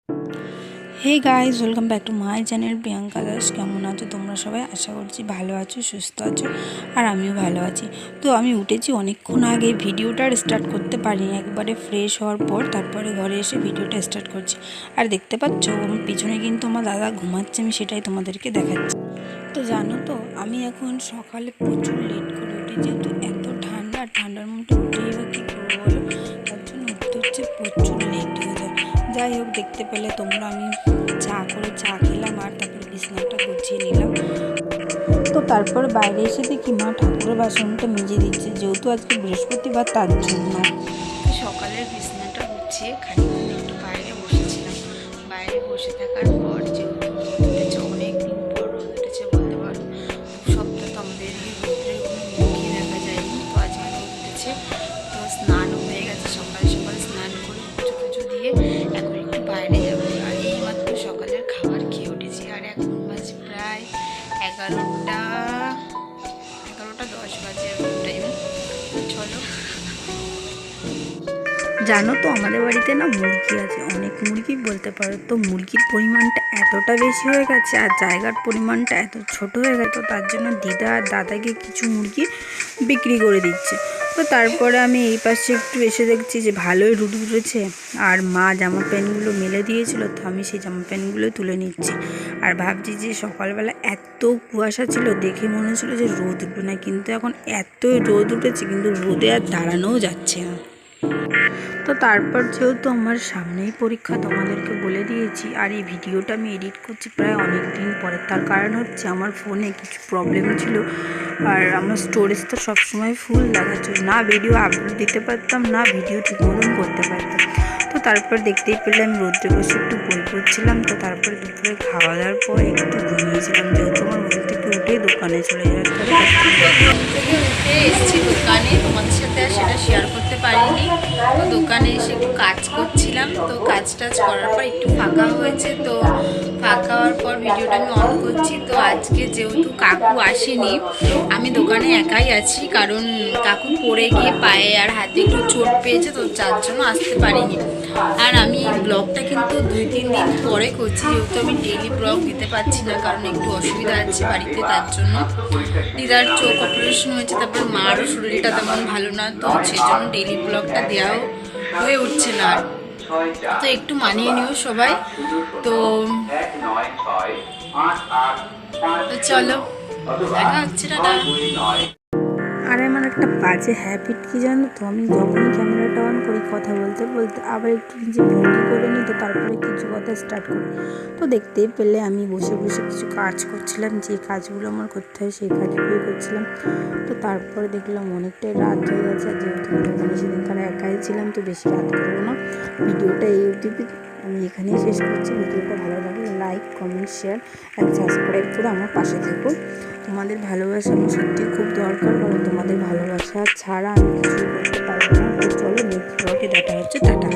Hey guys, welcome back to my channel Priyanka Das. কেমন আছো তোমরা সবাই? আশা করছি ভালো আছো, সুস্থ আছো, আর আমিও ভালো আছি। তো আমি উঠেছি অনেকক্ষণ আগে, ভিডিওটা স্টার্ট করতে পারিনি। একবারে ফ্রেশ হওয়ার পর তারপরে ঘরে এসে ভিডিওটা স্টার্ট করছি। আর দেখতে পাচ্ছ আমার পিছনে কিন্তু আমার দাদা ঘুমাচ্ছে, আমি সেটাই তোমাদেরকে দেখাচ্ছি। তো জানো তো, আমি এখন সকালে প্রচুর লেট করে উঠি, যেহেতু এত ঠান্ডা, ঠান্ডার মধ্যে উঠেই বা কী করবো বলো, তার জন্য উঠতে হচ্ছে, প্রচুর লেট হয়ে যায়। যাই হোক, দেখতে পেলে তোমরা, আমি চা খেলাম আর তারপরে বিছানাটা গুছিয়ে নিলাম। তো তারপর বাইরে এসে দেখি মা ঠাকুরের বাসনটা মেজে দিচ্ছে, যেহেতু আজকে বৃহস্পতিবার তার জন্য। তো সকালের বিছানাটা গুছিয়ে খানিকক্ষণ একটু বাইরে বসেছিলাম। বাইরে বসে থাকার পর যেহেতু রোদ উঠেছে, অনেকদিন পর রোদ উঠেছে বলতে পারো। সপ্তাহ তো আমাদের এই রোদ্রের কোনো মুখই দেখা যায়নি, তো আজকে রোদ উঠেছে। তো স্নানও হয়ে গেছে, সকাল সকাল স্নান করে পুজো টুজো দিয়ে এখন একটু বাইরে যাবো। আর এই মাত্র সকালের খাবার খেয়ে উঠেছি, আর এখন বাজে প্রায় 11টা 10 বাজে এরকম টাইম। তো চলো। জানো তো, আমাদের বাড়িতে না মুরগি আছে, অনেক মুরগি বলতে পারো। তো মুরগির পরিমাণটা এতটা বেশি হয়ে গেছে আর জায়গার পরিমাণটা এত ছোট হয়ে গেছে, তো তার জন্য দিদা আর দাদাকে কিছু মুরগি বিক্রি করে দিচ্ছে। তো তারপরে আমি এই পাশে একটু এসে দেখছি যে ভালোই রোদ উঠেছে, আর মা জামা প্যান্টগুলো মেলে দিয়েছিল, তো আমি সেই জামা প্যান্টগুলো তুলে নিচ্ছি। আর ভাবছি যে সকালবেলা এত কুয়াশা ছিল, দেখে মনে হচ্ছিল যে রোদ উঠবে না, কিন্তু এখন এতই রোদ উঠেছে, কিন্তু রোদে আর দাঁড়ানোও যাচ্ছে না। তো তারপর যেহেতু আমার সামনেই পরীক্ষা, তোমাদেরকে বলে দিয়েছি, আর এই ভিডিওটা আমি এডিট করছি প্রায় অনেক দিন পরে। তার কারণ হচ্ছে আমার ফোনে কিছু প্রবলেম ছিল, আর আমার স্টোরেজ তো সবসময় ফুল দেখাচ্ছিল, না ভিডিও আপলোড দিতে পারতাম, না ভিডিও ঠিক মতন করতে পারতাম। তো তারপর দেখতেই পেলে আমি রোদ্রে বসে একটু বই পড়ছিলাম। তো তারপরে দুপুরে খাওয়া দাওয়ার পর একটু ঘুমিয়েছিলাম, যেহেতু আমার ঘুম থেকে উঠেই দোকানে চলে যাওয়ার পরে ঘুম থেকে উঠে এসেছি দোকানে, তোমাদের সাথে আর সেটা শেয়ার করতে পারিনি। তো দোকানে এসে একটু কাজ করছিলাম, তো কাজ টাজ করার পর একটু ফাঁকা হয়েছে, তো ফাঁকা হওয়ার পর ভিডিওটা আমি অন করছি। তো আজকে যেহেতু কাকু আসেনি, আমি দোকানে একাই আছি, কারণ কাকু পড়ে গিয়ে পায়ে আর হাতে একটু চোট পেয়েছে, তো যার জন্য আসতে পারিনি। আর আমি ব্লগটা কিন্তু 2-3 দিন পরে করছি, যেহেতু আমি ডেইলি ব্লগ দিতে পারছি না, কারণ একটু অসুবিধা আছে বাড়িতে, তার জন্য। দিদার চোখ অপারেশন হয়েছে, তারপর মারও শরীরটা তেমন ভালো না, তো সেই জন্য ডেইলি ব্লগটা দেওয়াও হয়ে উঠছে না। তো একটু মানিয়ে নিও সবাই। তো চলো, দেখা হচ্ছে, টাটা। আর আমার একটা বাজে হ্যাবিট কি জানো তো, আমি যখনই ক্যামেরাটা অন করি কথা বলতে বলতে আবার একটু নিজে ভঙ্গি করে নিই, তো তারপরে কিছু কথা স্টার্ট করি। তো দেখতেই পেলে আমি বসে বসে কিছু কাজ করছিলাম, যে কাজগুলো আমার করতে হয় সেই কাজগুলোই করছিলাম। তো তারপরে দেখলাম অনেকটাই রাত হয়ে গেছে, আর যেহেতু আমি সেদিনকার একাই ছিলাম, তো বেশি রাত করবো না। ভিডিওটা এই অবধি আমি এখানেই শেষ করছি। ভিডিওটা ভালো লাগলে like, comment, share and subscribe করে আমার পাশে থেকো। তোমাদের ভালোবাসা আমার সত্যিই খুব দরকার, কারণ তোমাদের ভালোবাসা ছাড়া আমি কিছুই করতে পারবো না। তো চলো, নেক্সট ব্লগে দেখা হচ্ছে, টাটা।